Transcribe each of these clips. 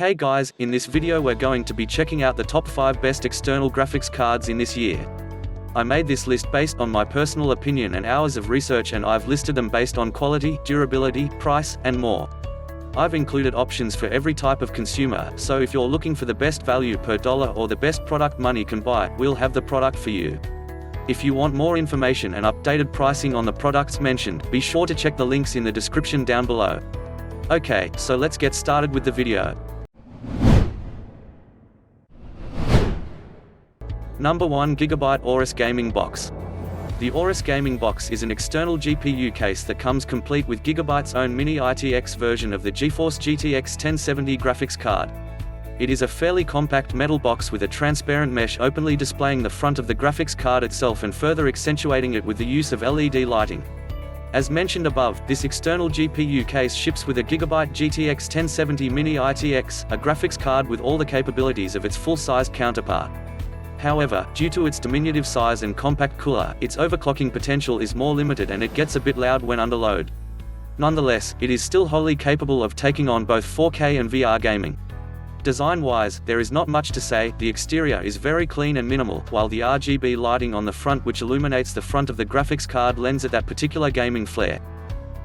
Hey guys, in this video we're going to be checking out the top 5 best external graphics cards in this year. I made this list based on my personal opinion and hours of research, and I've listed them based on quality, durability, price, and more. I've included options for every type of consumer, so if you're looking for the best value per dollar or the best product money can buy, we'll have the product for you. If you want more information and updated pricing on the products mentioned, be sure to check the links in the description down below. Okay, so let's get started with the video. Number 1. GB Aorus Gaming Box. The Aorus Gaming Box is an external GPU case that comes complete with Gigabyte's own mini ITX version of the GeForce GTX 1070 graphics card. It is a fairly compact metal box with a transparent mesh openly displaying the front of the graphics card itself and further accentuating it with the use of LED lighting. As mentioned above, this external GPU case ships with a Gigabyte GTX 1070 mini ITX, a graphics card with all the capabilities of its full-sized counterpart. However, due to its diminutive size and compact cooler, its overclocking potential is more limited and it gets a bit loud when under load. Nonetheless, it is still wholly capable of taking on both 4K and VR gaming. Design-wise, there is not much to say. The exterior is very clean and minimal, while the RGB lighting on the front which illuminates the front of the graphics card lends it that particular gaming flair.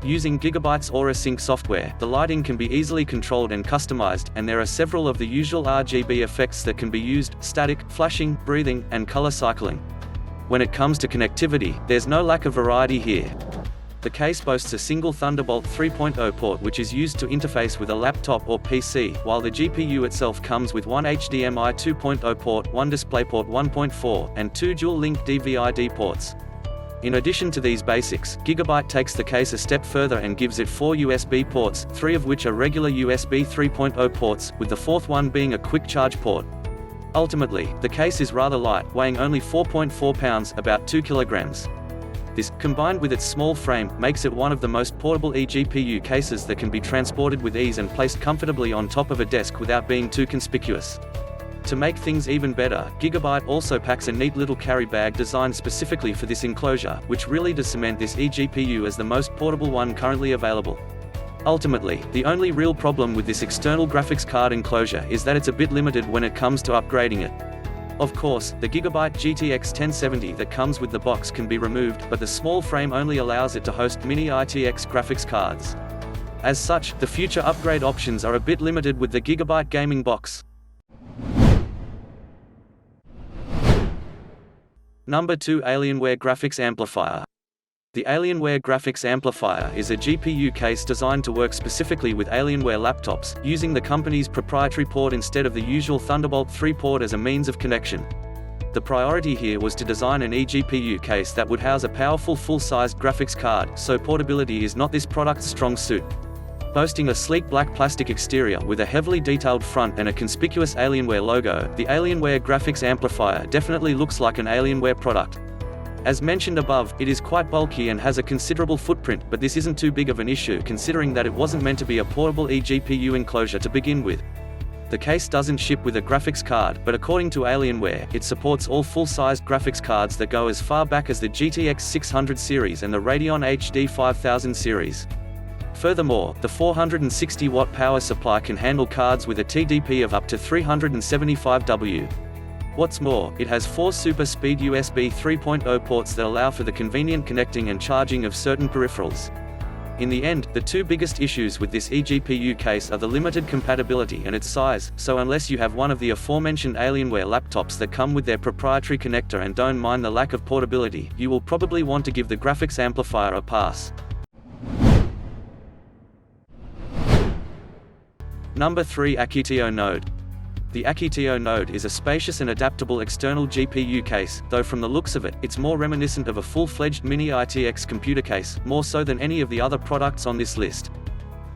Using Gigabyte's Aura Sync software, the lighting can be easily controlled and customized, and there are several of the usual RGB effects that can be used: static, flashing, breathing, and color cycling. When it comes to connectivity, there's no lack of variety here. The case boasts a single Thunderbolt 3.0 port which is used to interface with a laptop or PC, while the GPU itself comes with one HDMI 2.0 port, one DisplayPort 1.4, and two dual-link DVI-D ports. In addition to these basics, Gigabyte takes the case a step further and gives it 4 USB ports, 3 of which are regular USB 3.0 ports, with the fourth one being a quick charge port. Ultimately, the case is rather light, weighing only 4.4 pounds, about 2 kilograms. This, combined with its small frame, makes it one of the most portable eGPU cases that can be transported with ease and placed comfortably on top of a desk without being too conspicuous. To make things even better, Gigabyte also packs a neat little carry bag designed specifically for this enclosure, which really does cement this eGPU as the most portable one currently available. Ultimately, the only real problem with this external graphics card enclosure is that it's a bit limited when it comes to upgrading it. Of course, the Gigabyte GTX 1070 that comes with the box can be removed, but the small frame only allows it to host mini ITX graphics cards. As such, the future upgrade options are a bit limited with the Gigabyte gaming box. Number 2. Alienware Graphics Amplifier. The Alienware Graphics Amplifier is a GPU case designed to work specifically with Alienware laptops, using the company's proprietary port instead of the usual Thunderbolt 3 port as a means of connection. The priority here was to design an eGPU case that would house a powerful full-sized graphics card, so portability is not this product's strong suit. Boasting a sleek black plastic exterior with a heavily detailed front and a conspicuous Alienware logo, the Alienware Graphics Amplifier definitely looks like an Alienware product. As mentioned above, it is quite bulky and has a considerable footprint, but this isn't too big of an issue considering that it wasn't meant to be a portable eGPU enclosure to begin with. The case doesn't ship with a graphics card, but according to Alienware, it supports all full-sized graphics cards that go as far back as the GTX 600 series and the Radeon HD 5000 series. Furthermore, the 460-watt power supply can handle cards with a TDP of up to 375 W. What's more, it has 4 super-speed USB 3.0 ports that allow for the convenient connecting and charging of certain peripherals. In the end, the two biggest issues with this eGPU case are the limited compatibility and its size, so unless you have one of the aforementioned Alienware laptops that come with their proprietary connector and don't mind the lack of portability, you will probably want to give the graphics amplifier a pass. Number 3. Ocotillo Node. The Ocotillo Node is a spacious and adaptable external GPU case, though from the looks of it, it's more reminiscent of a full-fledged mini ITX computer case, more so than any of the other products on this list.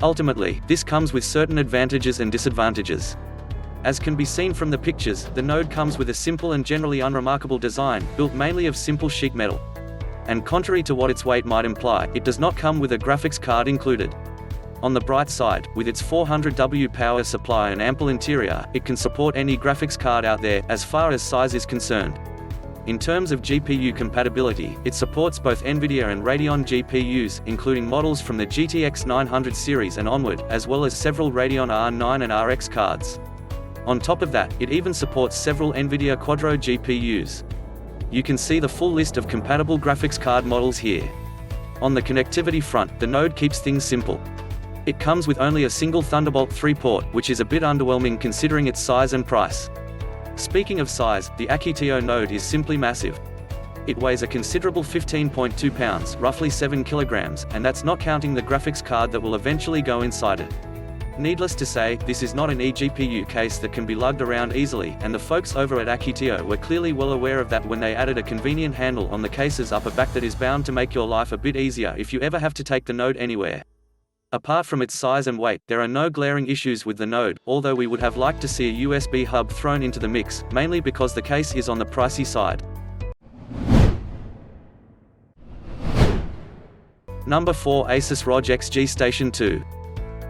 Ultimately, this comes with certain advantages and disadvantages. As can be seen from the pictures, the Node comes with a simple and generally unremarkable design, built mainly of simple sheet metal. And contrary to what its weight might imply, it does not come with a graphics card included. On the bright side, with its 400W power supply and ample interior, it can support any graphics card out there, as far as size is concerned. In terms of GPU compatibility, it supports both NVIDIA and Radeon GPUs, including models from the GTX 900 series and onward, as well as several Radeon R9 and RX cards. On top of that, it even supports several NVIDIA Quadro GPUs. You can see the full list of compatible graphics card models here. On the connectivity front, the Node keeps things simple. It comes with only a single Thunderbolt 3 port, which is a bit underwhelming considering its size and price. Speaking of size, the Ocotillo Node is simply massive. It weighs a considerable 15.2 pounds, roughly 7 kilograms, and that's not counting the graphics card that will eventually go inside it. Needless to say, this is not an eGPU case that can be lugged around easily, and the folks over at Ocotillo were clearly well aware of that when they added a convenient handle on the case's upper back that is bound to make your life a bit easier if you ever have to take the Node anywhere. Apart from its size and weight, there are no glaring issues with the Node, although we would have liked to see a USB hub thrown into the mix, mainly because the case is on the pricey side. Number 4. Asus ROG XG Station 2.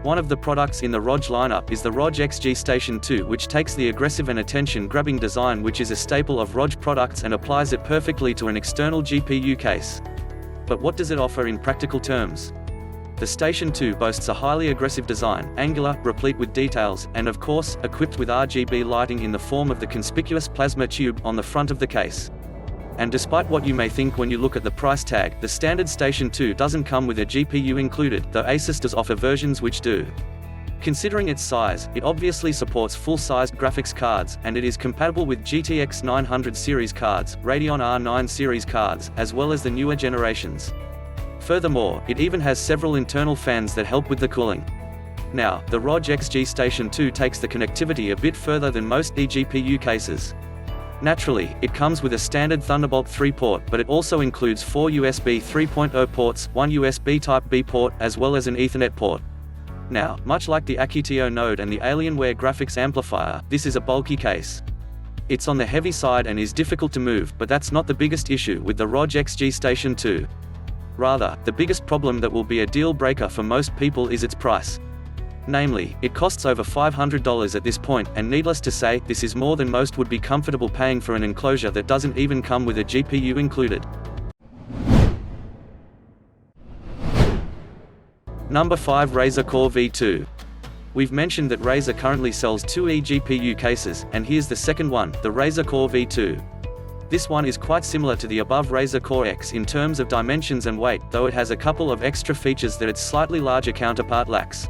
One of the products in the ROG lineup is the ROG XG Station 2, which takes the aggressive and attention-grabbing design which is a staple of ROG products and applies it perfectly to an external GPU case. But what does it offer in practical terms? The Station 2 boasts a highly aggressive design, angular, replete with details, and of course, equipped with RGB lighting in the form of the conspicuous plasma tube on the front of the case. And despite what you may think when you look at the price tag, the standard Station 2 doesn't come with a GPU included, though Asus does offer versions which do. Considering its size, it obviously supports full-sized graphics cards, and it is compatible with GTX 900 series cards, Radeon R9 series cards, as well as the newer generations. Furthermore, it even has several internal fans that help with the cooling. Now, the ROG XG Station 2 takes the connectivity a bit further than most eGPU cases. Naturally, it comes with a standard Thunderbolt 3 port, but it also includes 4 USB 3.0 ports, 1 USB Type-B port, as well as an Ethernet port. Now, much like the Ocotillo Node and the Alienware graphics amplifier, this is a bulky case. It's on the heavy side and is difficult to move, but that's not the biggest issue with the ROG XG Station 2. Rather, the biggest problem that will be a deal breaker for most people is its price. Namely, it costs over $500 at this point, and needless to say, this is more than most would be comfortable paying for an enclosure that doesn't even come with a GPU included. Number 5. Razer Core V2. We've mentioned that Razer currently sells 2 eGPU cases, and here's the second one, the Razer Core V2. This one is quite similar to the above Razer Core X in terms of dimensions and weight, though it has a couple of extra features that its slightly larger counterpart lacks.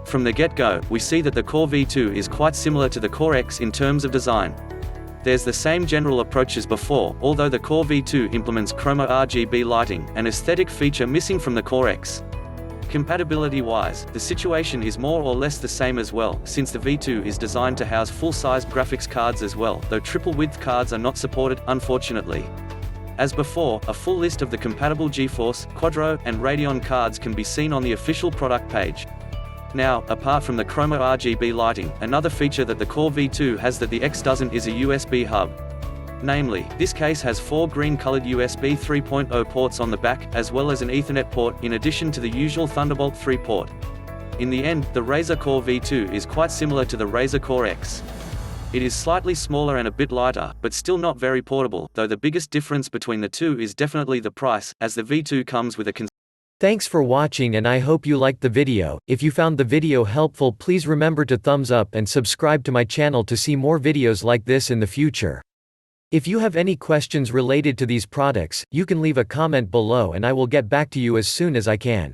From the get-go, we see that the Core V2 is quite similar to the Core X in terms of design. There's the same general approach as before, although the Core V2 implements chroma RGB lighting, an aesthetic feature missing from the Core X. Compatibility-wise, the situation is more or less the same as well, since the V2 is designed to house full-sized graphics cards as well, though triple-width cards are not supported, unfortunately. As before, a full list of the compatible GeForce, Quadro, and Radeon cards can be seen on the official product page. Now, apart from the chroma RGB lighting, another feature that the Core V2 has that the X doesn't is a USB hub. Namely, this case has 4 green-colored USB 3.0 ports on the back, as well as an Ethernet port, in addition to the usual Thunderbolt 3 port. In the end, the Razer Core V2 is quite similar to the Razer Core X. It is slightly smaller and a bit lighter, but still not very portable, though the biggest difference between the two is definitely the price, as the V2 comes with a Thanks for watching, and I hope you liked the video. If you found the video helpful, please remember to thumbs up and subscribe to my channel to see more videos like this in the future. If you have any questions related to these products, you can leave a comment below and I will get back to you as soon as I can.